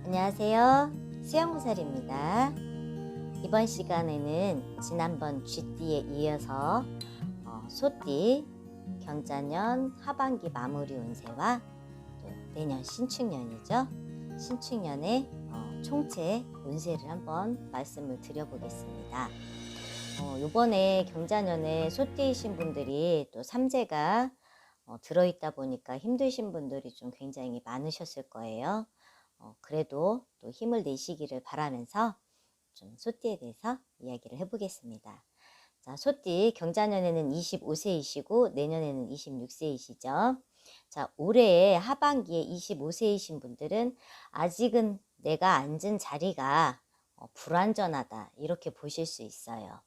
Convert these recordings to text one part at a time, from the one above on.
안녕하세요. 수영구슬입니다. 이번 시간에는 지난번 쥐띠에 이어서 소띠 경자년 하반기 마무리 운세와 또 내년 신축년이죠. 신축년의 총체 운세를 한번 말씀을 드려보겠습니다. 요번에 경자년에 소띠이신 분들이 또 삼재가 들어있다 보니까 힘드신 분들이 좀 굉장히 많으셨을 거예요. 그래도 또 힘을 내시기를 바라면서 좀 소띠에 대해서 이야기를 해보겠습니다. 자, 소띠 경자년에는 25세이시고 내년에는 26세이시죠. 자, 올해 하반기에 25세이신 분들은 아직은 내가 앉은 자리가 불완전하다 이렇게 보실 수 있어요.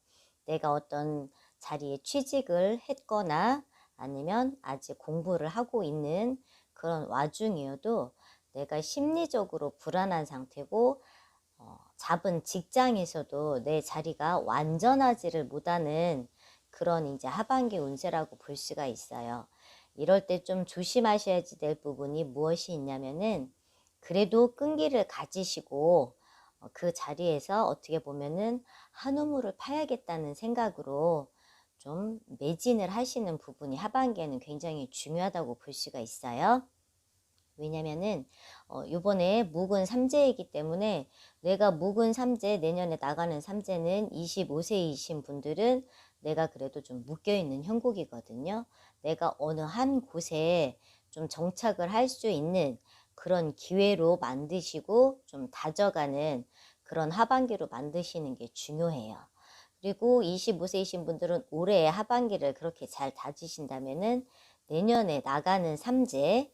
내가 어떤 자리에 취직을 했거나 아니면 아직 공부를 하고 있는 그런 와중이어도 내가 심리적으로 불안한 상태고 잡은 직장에서도 내 자리가 완전하지를 못하는 그런 이제 하반기 운세라고 볼 수가 있어요. 이럴 때 좀 조심하셔야 될 부분이 무엇이 있냐면은 그래도 끈기를 가지시고 그 자리에서 어떻게 보면은 한 우물을 파야겠다는 생각으로 좀 매진을 하시는 부분이 하반기에는 굉장히 중요하다고 볼 수가 있어요. 왜냐면은 요번에 묵은 삼재이기 때문에 내가 묵은 삼재 내년에 나가는 삼재는 25세이신 분들은 내가 그래도 좀 묶여있는 형국이거든요. 내가 어느 한 곳에 좀 정착을 할 수 있는 그런 기회로 만드시고 좀 다져가는 그런 하반기로 만드시는 게 중요해요. 그리고 25세이신 분들은 올해 하반기를 그렇게 잘 다지신다면은 내년에 나가는 삼재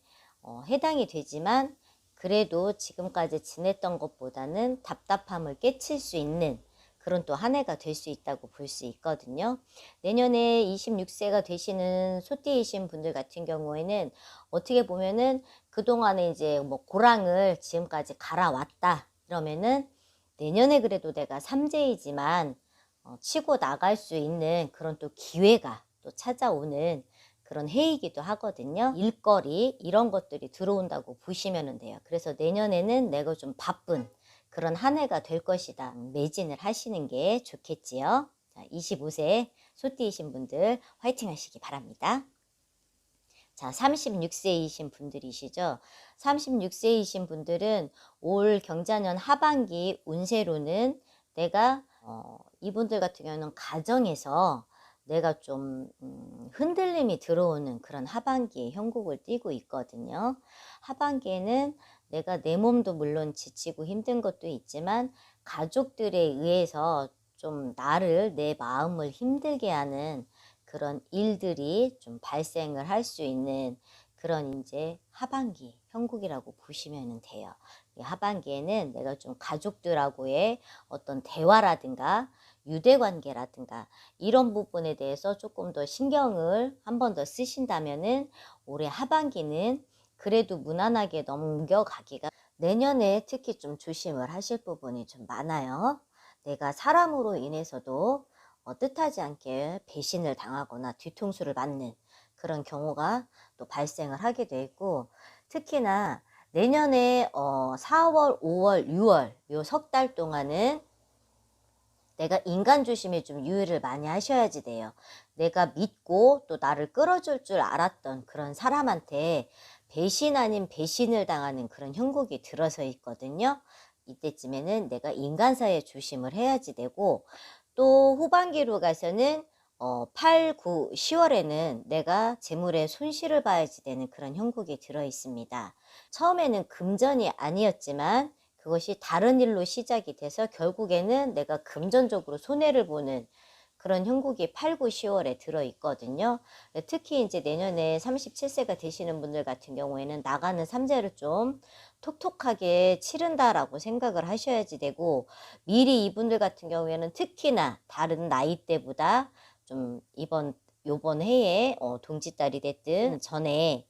해당이 되지만 그래도 지금까지 지냈던 것보다는 답답함을 깨칠 수 있는 그런 또 한 해가 될 수 있다고 볼 수 있거든요. 내년에 26세가 되시는 소띠이신 분들 같은 경우에는 어떻게 보면은 그동안에 이제 뭐 고랑을 지금까지 갈아왔다 이러면은 내년에 그래도 내가 삼재이지만 치고 나갈 수 있는 그런 또 기회가 또 찾아오는 그런 해이기도 하거든요. 일거리 이런 것들이 들어온다고 보시면 돼요. 그래서 내년에는 내가 좀 바쁜 그런 한 해가 될 것이다. 매진을 하시는 게 좋겠지요. 자, 25세 소띠이신 분들 화이팅 하시기 바랍니다. 자, 36세이신 분들이시죠. 36세이신 분들은 올 경자년 하반기 운세로는 내가 이분들 같은 경우는 가정에서 내가 좀 흔들림이 들어오는 그런 하반기의 형국을 띠고 있거든요. 하반기에는 내가 내 몸도 물론 지치고 힘든 것도 있지만 가족들에 의해서 좀 나를 내 마음을 힘들게 하는 그런 일들이 좀 발생을 할 수 있는 그런 이제 하반기 형국이라고 보시면 돼요. 이 하반기에는 내가 좀 가족들하고의 어떤 대화라든가 유대관계라든가 이런 부분에 대해서 조금 더 신경을 한 번 더 쓰신다면은 올해 하반기는 그래도 무난하게 넘겨가기가 내년에 특히 좀 조심을 하실 부분이 좀 많아요. 내가 사람으로 인해서도 뜻하지 않게 배신을 당하거나 뒤통수를 맞는 그런 경우가 또 발생을 하게 돼 있고 특히나 내년에 4월, 5월, 6월 요 석 달 동안은 내가 인간 조심에 좀 유의를 많이 하셔야지 돼요. 내가 믿고 또 나를 끌어줄 줄 알았던 그런 사람한테 배신 아닌 배신을 당하는 그런 형국이 들어서 있거든요. 이때쯤에는 내가 인간사에 조심을 해야지 되고 또 후반기로 가서는 8, 9, 10월에는 내가 재물에 손실을 봐야지 되는 그런 형국이 들어 있습니다. 처음에는 금전이 아니었지만 그것이 다른 일로 시작이 돼서 결국에는 내가 금전적으로 손해를 보는 그런 형국이 8, 9, 10월에 들어 있거든요. 특히 이제 내년에 37세가 되시는 분들 같은 경우에는 나가는 삼재를 좀 톡톡하게 치른다라고 생각을 하셔야지 되고 미리 이분들 같은 경우에는 특히나 다른 나이대보다 좀 요번 해에 동짓달이 됐든 전에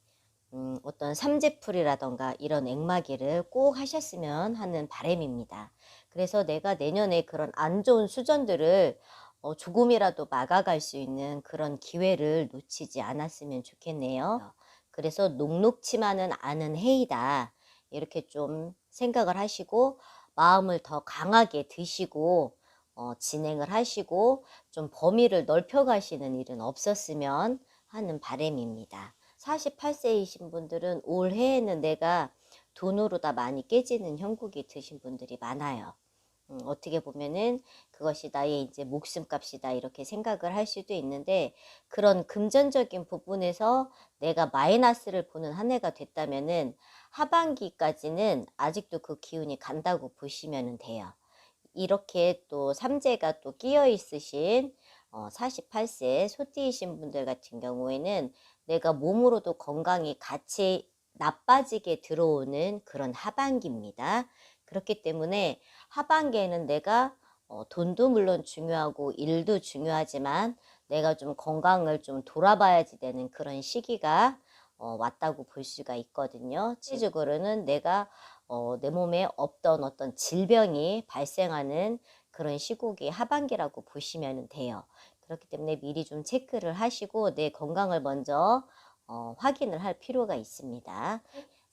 어떤 삼재풀이라던가 이런 액마기를 꼭 하셨으면 하는 바람입니다. 그래서 내가 내년에 그런 안 좋은 수전들을 조금이라도 막아갈 수 있는 그런 기회를 놓치지 않았으면 좋겠네요. 그래서 녹록치만은 않은 해이다. 이렇게 좀 생각을 하시고 마음을 더 강하게 드시고 진행을 하시고 좀 범위를 넓혀 가시는 일은 없었으면 하는 바람입니다. 48세이신 분들은 올해에는 내가 돈으로 다 많이 깨지는 형국이 드신 분들이 많아요. 어떻게 보면은 그것이 나의 이제 목숨값이다 이렇게 생각을 할 수도 있는데, 그런 금전적인 부분에서 내가 마이너스를 보는 한 해가 됐다면은 하반기까지는 아직도 그 기운이 간다고 보시면 돼요. 이렇게 또 삼재가 또 끼어 있으신 48세 소띠이신 분들 같은 경우에는 내가 몸으로도 건강이 같이 나빠지게 들어오는 그런 하반기입니다. 그렇기 때문에 하반기에는 내가 돈도 물론 중요하고 일도 중요하지만 내가 좀 건강을 좀 돌아봐야지 되는 그런 시기가 왔다고 볼 수가 있거든요. 실질적으로는 내가 내 몸에 없던 어떤 질병이 발생하는 그런 시국이 하반기라고 보시면 돼요. 그렇기 때문에 미리 좀 체크를 하시고 내 건강을 먼저 확인을 할 필요가 있습니다.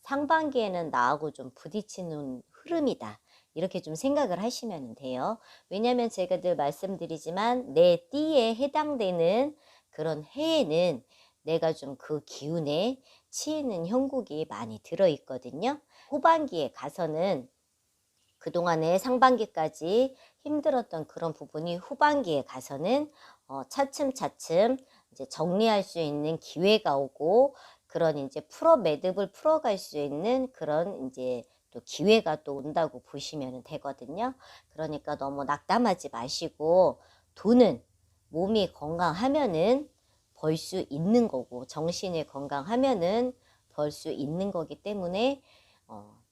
상반기에는 나하고 좀 부딪히는 흐름이다, 이렇게 좀 생각을 하시면 돼요. 왜냐하면 제가 늘 말씀드리지만 내 띠에 해당되는 그런 해에는 내가 좀 그 기운에 치이는 형국이 많이 들어있거든요. 후반기에 가서는 그동안에 상반기까지 힘들었던 그런 부분이 후반기에 가서는 차츰차츰 이제 정리할 수 있는 기회가 오고, 그런 이제 매듭을 풀어갈 수 있는 그런 이제 또 기회가 또 온다고 보시면 되거든요. 그러니까 너무 낙담하지 마시고, 돈은 몸이 건강하면은 벌 수 있는 거고, 정신이 건강하면은 벌 수 있는 거기 때문에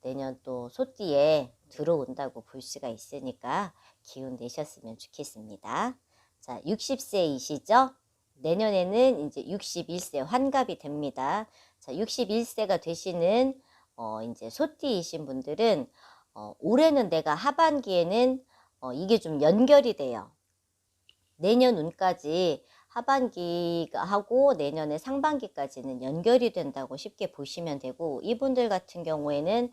내년 또 소띠에 들어온다고 볼 수가 있으니까 기운 내셨으면 좋겠습니다. 자, 60세이시죠? 내년에는 이제 61세 환갑이 됩니다. 자, 61세가 되시는 이제 소띠이신 분들은 올해는 내가 하반기에는 이게 좀 연결이 돼요. 내년 운까지 하반기가 하고 내년에 상반기까지는 연결이 된다고 쉽게 보시면 되고, 이분들 같은 경우에는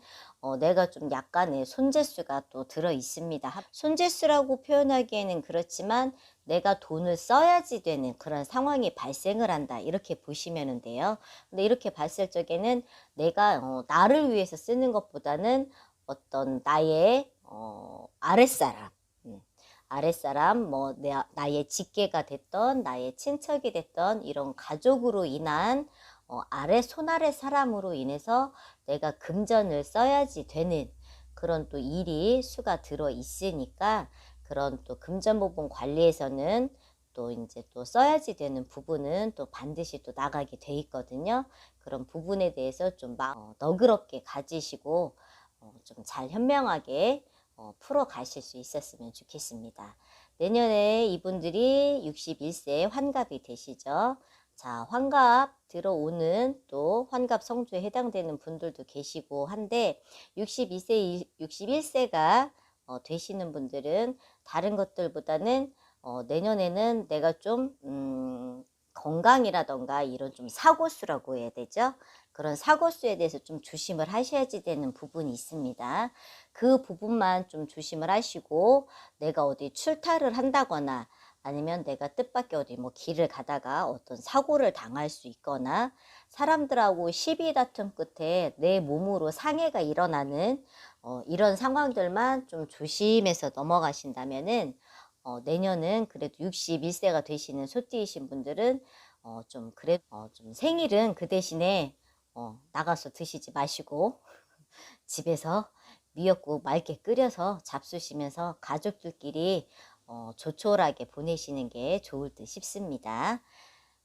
내가 좀 약간의 손재수가 또 들어 있습니다. 손재수라고 표현하기에는 그렇지만 내가 돈을 써야지 되는 그런 상황이 발생을 한다, 이렇게 보시면 돼요. 근데 이렇게 봤을 적에는 내가 나를 위해서 쓰는 것보다는 어떤 나의 아랫사람, 아랫사람, 뭐 나의 직계가 됐던 나의 친척이 됐던 이런 가족으로 인한 손아래 사람으로 인해서 내가 금전을 써야지 되는 그런 또 일이 수가 들어 있으니까, 그런 또 금전 부분 관리에서는 또 이제 또 써야지 되는 부분은 또 반드시 또 나가게 돼 있거든요. 그런 부분에 대해서 좀 너그럽게 가지시고 좀 잘 현명하게 풀어 가실 수 있었으면 좋겠습니다. 내년에 이분들이 61세 환갑이 되시죠. 자, 환갑 들어오는 또 환갑 성주에 해당되는 분들도 계시고 한데, 61세가 되시는 분들은 다른 것들보다는 내년에는 내가 좀 건강이라던가 이런 좀 사고수라고 해야 되죠. 그런 사고수에 대해서 좀 조심을 하셔야지 되는 부분이 있습니다. 그 부분만 좀 조심을 하시고, 내가 어디 출타를 한다거나 아니면 내가 뜻밖의 어디 뭐 길을 가다가 어떤 사고를 당할 수 있거나 사람들하고 시비 다툼 끝에 내 몸으로 상해가 일어나는 이런 상황들만 좀 조심해서 넘어가신다면은 내년은 그래도 61세가 되시는 소띠이신 분들은 좀 생일은 그 대신에 나가서 드시지 마시고 집에서 미역국 맑게 끓여서 잡수시면서 가족들끼리 조촐하게 보내시는 게 좋을 듯 싶습니다.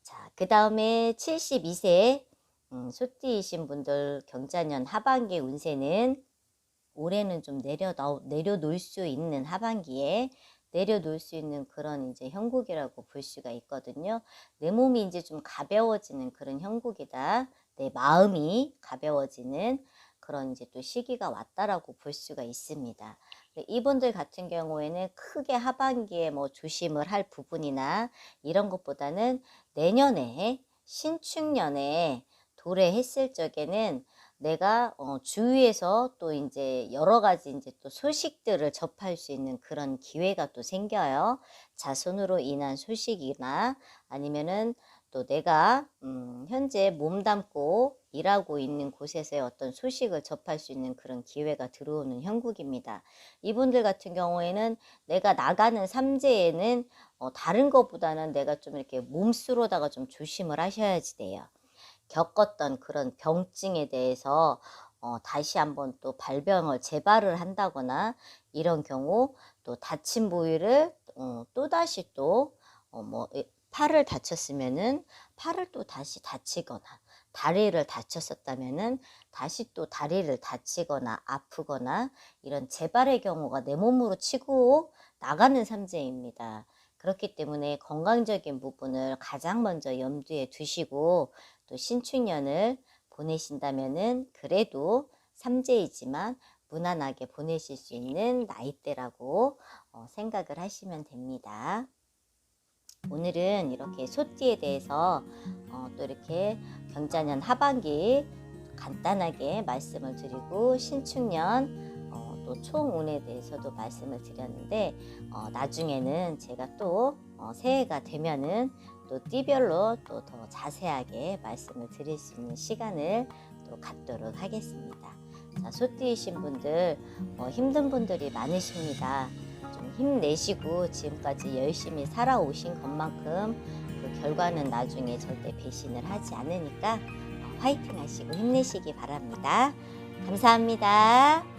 자, 그 다음에 72세 소띠이신 분들 경자년 하반기 운세는 올해는 좀 내려놓을 수 있는, 하반기에 내려놓을 수 있는 그런 이제 형국이라고 볼 수가 있거든요. 내 몸이 이제 좀 가벼워지는 그런 형국이다. 내 마음이 가벼워지는 그런 이제 또 시기가 왔다라고 볼 수가 있습니다. 이분들 같은 경우에는 크게 하반기에 뭐 조심을 할 부분이나 이런 것보다는 내년에 신축년에 도래했을 적에는 내가 주위에서 또 이제 여러 가지 이제 또 소식들을 접할 수 있는 그런 기회가 또 생겨요. 자손으로 인한 소식이나 아니면은 또 내가 현재 몸담고 일하고 있는 곳에서의 어떤 소식을 접할 수 있는 그런 기회가 들어오는 형국입니다. 이분들 같은 경우에는 내가 나가는 삼재에는 다른 것보다는 내가 좀 이렇게 몸수로다가 좀 조심을 하셔야지 돼요. 겪었던 그런 병증에 대해서 다시 한번 또 발병을 재발을 한다거나 이런 경우, 또 다친 부위를 또다시 또 팔을 다쳤으면은 팔을 또 다시 다치거나, 다리를 다쳤었다면은 다시 또 다리를 다치거나 아프거나 이런 재발의 경우가 내 몸으로 치고 나가는 삼재입니다. 그렇기 때문에 건강적인 부분을 가장 먼저 염두에 두시고, 또 신축년을 보내신다면은 그래도 삼재이지만 무난하게 보내실 수 있는 나이대라고 생각을 하시면 됩니다. 오늘은 이렇게 소띠에 대해서 또 이렇게 경자년 하반기 간단하게 말씀을 드리고, 신축년 또 총운에 대해서도 말씀을 드렸는데, 나중에는 제가 또 새해가 되면은 또 띠별로 또 더 자세하게 말씀을 드릴 수 있는 시간을 또 갖도록 하겠습니다. 자, 소띠이신 분들 힘든 분들이 많으십니다. 좀 힘내시고 지금까지 열심히 살아오신 것만큼 그 결과는 나중에 절대 배신을 하지 않으니까 화이팅 하시고 힘내시기 바랍니다. 감사합니다.